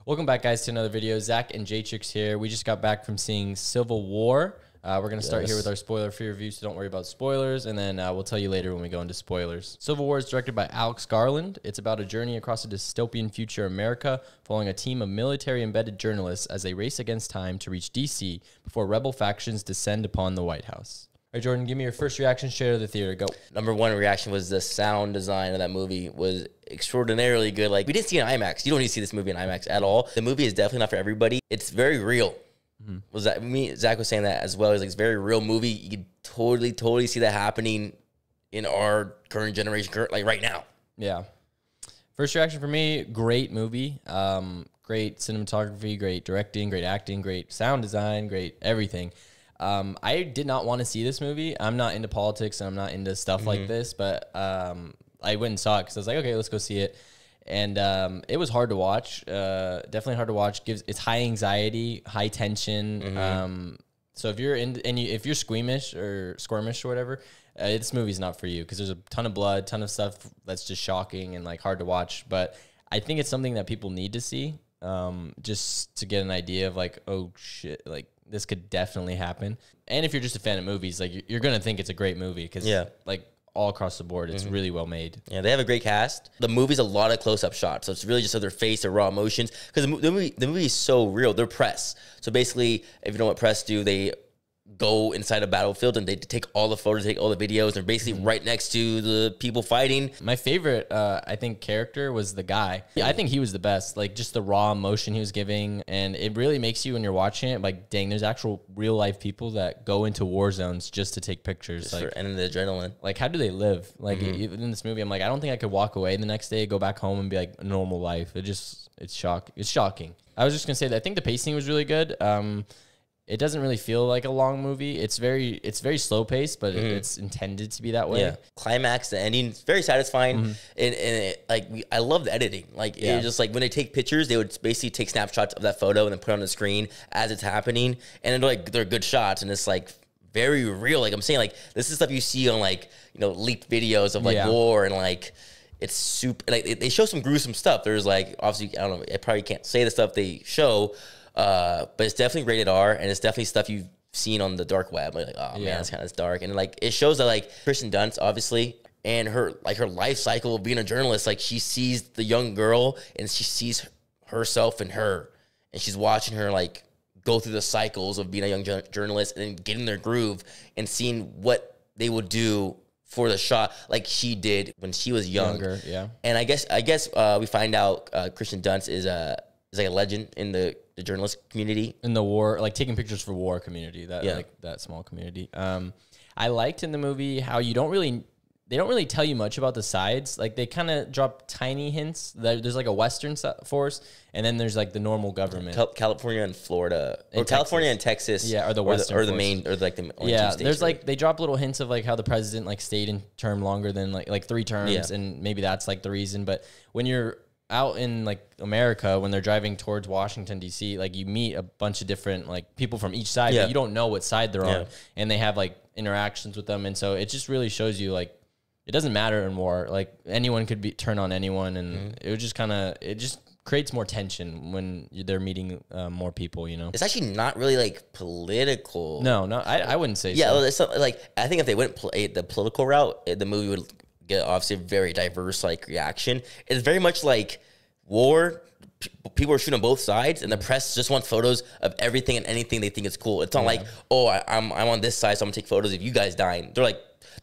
Welcome back, guys, to another video. Zach and Jaytrix here. We just got back from seeing Civil War. We're going to start here with our spoiler-free review, so don't worry about spoilers, and then we'll tell you later when we go into spoilers. Civil War is directed by Alex Garland. It's about a journey across a dystopian future America, following a team of military-embedded journalists as they race against time to reach D.C. before rebel factions descend upon the White House. All right, Jordan, give me your first reaction straight out of the theater. Go. Number one reaction was the sound design of that movie was extraordinarily good. Like, we didn't see it in IMAX. You don't need to see this movie in IMAX at all. The movie is definitely not for everybody. It's very real. Was that me? Zach was saying that as well. It's like, it's a very real movie. You can totally see that happening in our current generation, like right now. Yeah. First reaction for me, great movie. Great cinematography, great directing, great acting, great sound design, great everything. I did not want to see this movie. I'm not into politics and I'm not into stuff like this, but I went and saw it because I was like, okay, let's go see it. And it was hard to watch. Definitely hard to watch. It's high anxiety, high tension. So if you're if you're squeamish or whatever, this movie's not for you because there's a ton of blood, ton of stuff that's just shocking and like hard to watch. But I think it's something that people need to see just to get an idea of like, oh shit, like this could definitely happen. And if you're just a fan of movies, like you're gonna think it's a great movie because like all across the board, it's really well made. Yeah, they have a great cast. The movie's a lot of close-up shots, so it's really just of their face, their raw emotions. Because the movie is so real. They're press. So basically, if you know what press do, they go inside a battlefield and they take all the photos, take all the videos. They're basically right next to the people fighting. My favorite, I think, character was the guy. I think he was the best. Like, just the raw emotion he was giving. And it really makes you, when you're watching it, like, dang, there's actual real-life people that go into war zones just to take pictures. Just for and the adrenaline. Like, how do they live? Like, even in this movie, I'm like, I don't think I could walk away the next day, go back home and be like, a normal life. It's shocking. I was just going to say that I think the pacing was really good. It doesn't really feel like a long movie. It's very slow paced, but it's intended to be that way. Yeah. Climax, the ending, it's very satisfying. And I love the editing. Like, it's just like when they take pictures, they would basically take snapshots of that photo and then put it on the screen as it's happening. And they're good shots. And it's like very real. Like I'm saying, like this is stuff you see on like, leaked videos of like war and like, it's super, like they show some gruesome stuff. There's like, obviously, I don't know, I probably can't say the stuff they show, but it's definitely rated R, and it's definitely stuff you've seen on the dark web. Like, oh man, it's kind of dark, and like it shows that like Kirsten Dunst, obviously, and her life cycle of being a journalist. Like she sees the young girl, and she sees herself in her, and she's watching her like go through the cycles of being a young journalist and then getting their groove and seeing what they would do for the shot, like she did when she was younger. And I guess we find out Kirsten Dunst is like a legend in the journalist community, in the war, like taking pictures for war community, like that small community. I liked in the movie how they don't really tell you much about the sides. Like they kind of drop tiny hints. There's like a Western force, and then there's like the normal government. California and Florida, or California and Texas, are the Western, or the main, or like the only two states, there's like they drop little hints of like how the president like stayed in term longer than like 3 terms, and maybe that's like the reason. But when you're out in like America, when they're driving towards Washington D.C., like you meet a bunch of different like people from each side, but you don't know what side they're on, and they have like interactions with them, and so it just really shows you like it doesn't matter in war. Like anyone could turn on anyone, and it would just it just creates more tension when they're meeting more people. It's actually not really like political. No, I wouldn't say. Yeah, so. It's not, like I think if they went the political route, the movie would get obviously a very diverse like reaction. It's very much like war. People are shooting on both sides, and the press just wants photos of everything and anything they think is cool. It's not like, oh, I'm on this side, so I'm gonna take photos of you guys dying.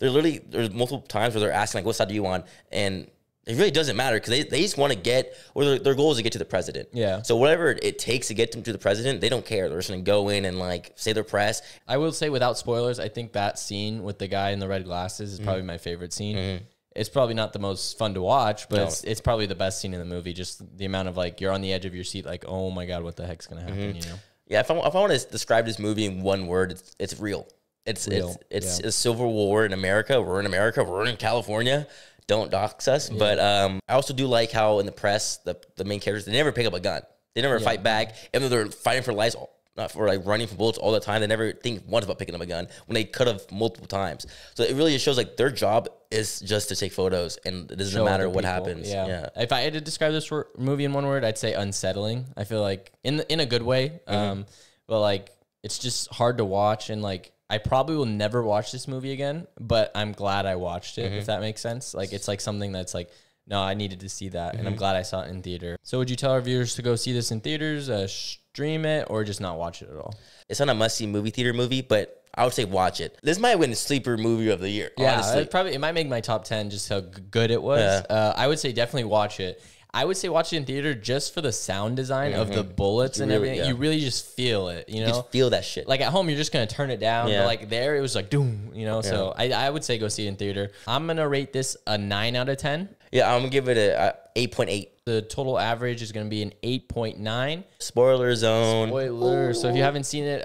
There's multiple times where they're asking like, what side are you on? And it really doesn't matter because they just want to get, or their goal is to get to the president. Yeah. So whatever it takes to get them to the president, they don't care. They're just gonna go in and like say their press. I will say, without spoilers, I think that scene with the guy in the red glasses is probably my favorite scene. It's probably not the most fun to watch, but it's probably the best scene in the movie. Just the amount of like, you're on the edge of your seat, like, oh my God, what the heck's going to happen, Yeah, if I want to describe this movie in one word, it's real. It's a Civil War in America. We're in America. We're in California. Don't dox us. Yeah. But I also do like how in the press, the main characters, they never pick up a gun. They never fight back. Even though they're fighting for lives, not for like running from bullets all the time, they never think once about picking up a gun when they could have multiple times. So it really just shows like their job is just to take photos, and it doesn't Show matter other what people. happens. Yeah. If I had to describe this movie in one word, I'd say unsettling. I feel like in a good way, but like it's just hard to watch, and like I probably will never watch this movie again. But I'm glad I watched it. If that makes sense. Like it's like something that's like, no, I needed to see that, and I'm glad I saw it in theater. So would you tell our viewers to go see this in theaters, stream it, or just not watch it at all? It's not a must-see movie theater movie, but I would say watch it. This might win the sleeper movie of the year. Yeah, honestly. it might make my top 10 just how good it was. Yeah. I would say definitely watch it. I would say watch it in theater just for the sound design of the bullets and really- everything. yeah. You really just feel it, you You know? just feel that shit. Like at home, you're just going to turn it down. Yeah. But like there, it was like, doom, you know? So I would say go see it in theater. I'm going to rate this a 9 out of 10. Yeah, I'm gonna give it a 8.8. The total average is going to be an 8.9. Spoiler zone. Spoiler. So if you haven't seen it,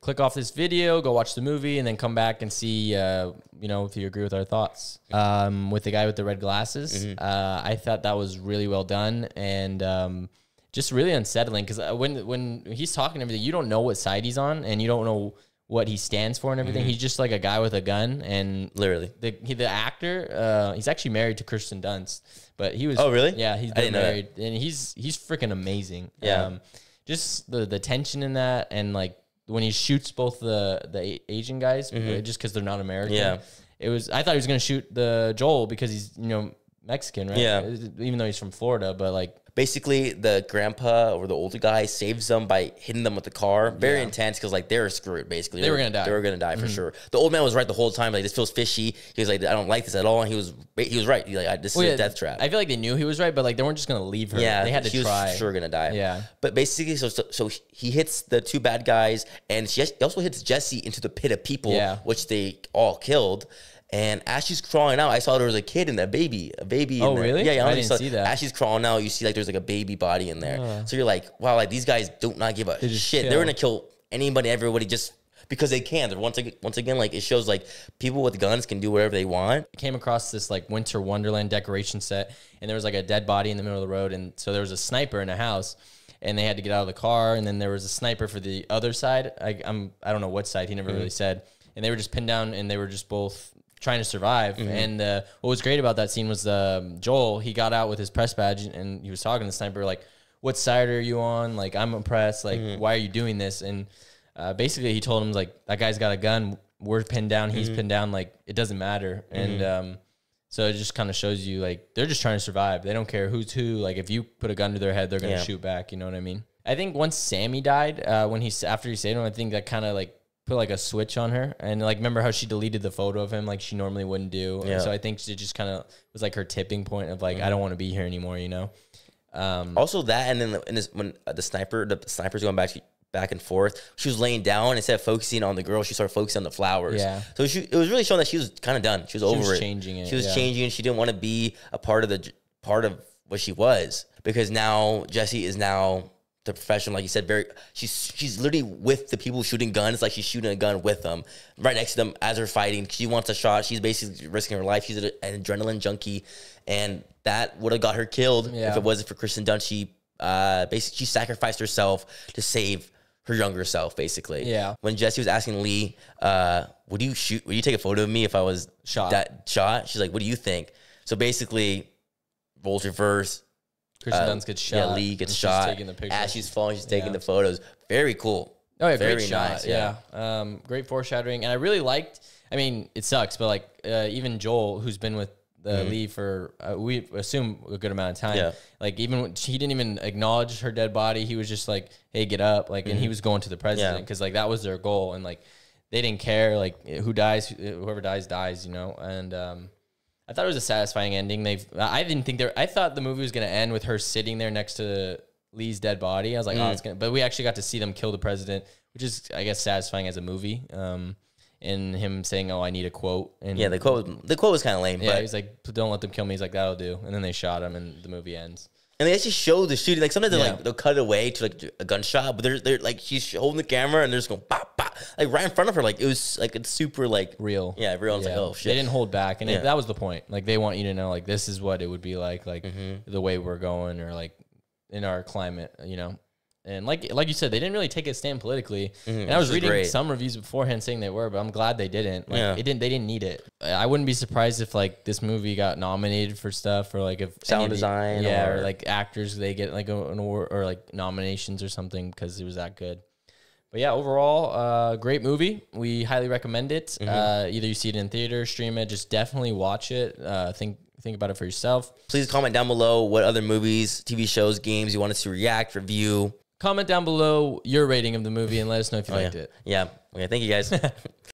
click off this video, go watch the movie, and then come back and see, you know, if you agree with our thoughts. With the guy with the red glasses, I thought that was really well done and just really unsettling because when he's talking everything, you don't know what side he's on and you don't know what he stands for and everything. He's just like a guy with a gun, and Literally. the actor, he's actually married to Kirsten Dunst, but he was. Oh, really? Yeah, he's I been didn't know that. married, and he's freaking amazing. Yeah. Just the tension in that, and like when he shoots both the Asian guys, just because they're not American. Yeah. I thought he was gonna shoot the Joel because he's Mexican, right? Yeah. Even though he's from Florida, but like. Basically, the grandpa or the older guy saves them by hitting them with the car. Very intense because like they were screwed. Basically, They were gonna die. They were gonna die for sure. The old man was right the whole time. Like this feels fishy. He was like, I don't like this at all. And he was right. He like, this is a death trap. I feel like they knew he was right, but like they weren't just gonna leave her. Yeah, They had to she try. was sure gonna die. Yeah. But basically, so he hits the two bad guys, and he also hits Jesse into the pit of people, Yeah. which they all killed. And as she's crawling out, I saw there was a kid and a baby. Oh, really? Yeah, I didn't see that. As she's crawling out, you see like there's like a baby body in there. So you're like, wow, like these guys do not give a just shit. kill. They're gonna kill anybody, everybody, just because they can. They're once again, like it shows like people with guns can do whatever they want. Came across this like Winter Wonderland decoration set, and there was like a dead body in the middle of the road, and so there was a sniper in a house, and they had to get out of the car, and then there was a sniper for the other side. I don't know what side, he never really said, and they were just pinned down, and they were just both trying to survive. And what was great about that scene was Joel, he got out with his press badge, and he was talking to the sniper like, what side are you on? Like, I'm impressed. Like, why are you doing this? And basically he told him like, that guy's got a gun, we're pinned down, he's pinned down, like it doesn't matter. And so it just kind of shows you like they're just trying to survive. They don't care who's who. Like if you put a gun to their head, they're gonna shoot back. You know what I mean? I think once Sammy died, after he saved him, I think that kind of like put like a switch on her. And like remember how she deleted the photo of him like she normally wouldn't do. Yeah. And so I think it just kind of was like her tipping point of like I don't want to be here anymore. You know. Also that, and then when the sniper's going back and forth, she was laying down instead of focusing on the girl, she started focusing on the flowers. Yeah. So it was really showing that she was kind of done. She was over it. Changing it. She was yeah. changing. She didn't want to be a part of what she was, because now Jesse is now the professional, like you said. She's literally with the people shooting guns, like she's shooting a gun with them, right next to them as they're fighting. She wants a shot. She's basically risking her life. She's an adrenaline junkie, and that would have got her killed if it wasn't for Kirsten Dunst. She basically she sacrificed herself to save her younger self, basically. Yeah. When Jesse was asking Lee, would you take a photo of me if I was Shot. She's like, what do you think? So basically, roles reverse. Kristen Dunst gets shot. Yeah, Lee gets and she's shot. taking the picture. As she's falling, she's taking the photos. Very cool. Oh yeah, very great shot. nice. Yeah. Great foreshadowing, and I really liked. I mean, it sucks, but like even Joel, who's been with Lee for we assume a good amount of time. Yeah. Like even when he didn't even acknowledge her dead body, he was just like, "Hey, get up!" Like, and he was going to the president because like that was their goal, and like they didn't care like who dies, whoever dies, you know. And I thought it was a satisfying ending. I thought the movie was gonna end with her sitting there next to Lee's dead body. I was like, oh, it's gonna. But we actually got to see them kill the president, which is, I guess, satisfying as a movie. And him saying, "Oh, I need a quote." And Yeah, the quote was kind of lame. yeah, but he's like, "Don't let them kill me." He's like, "That'll do." And then they shot him, and the movie ends. And they actually show the shooting. Like sometimes Yeah. they'll cut it away to like a gunshot, but they're like she's holding the camera and they're just going pop pop like right in front of her. Like it was like it's super like Real, Yeah, real. It's like, oh They shit. didn't hold back, and Yeah. that was the point. Like they want you to know, like this is what it would be like the way we're going, or like in our climate, you know. And like you said, they didn't really take a stand politically. And I Which was is reading great. some reviews beforehand saying they were, but I'm glad they didn't. Like, Yeah. they didn't need it. I wouldn't be surprised if like this movie got nominated for stuff, or like if Sound any of the- design yeah, or or- like actors, they get like an award or like nominations or something because it was that good. But yeah, overall, great movie. We highly recommend it. Either you see it in theater, stream it, just definitely watch it. Think about it for yourself. Please comment down below what other movies, TV shows, games you want us to react, review. Comment down below your rating of the movie and let us know if you liked it. Yeah. Okay. Thank you guys.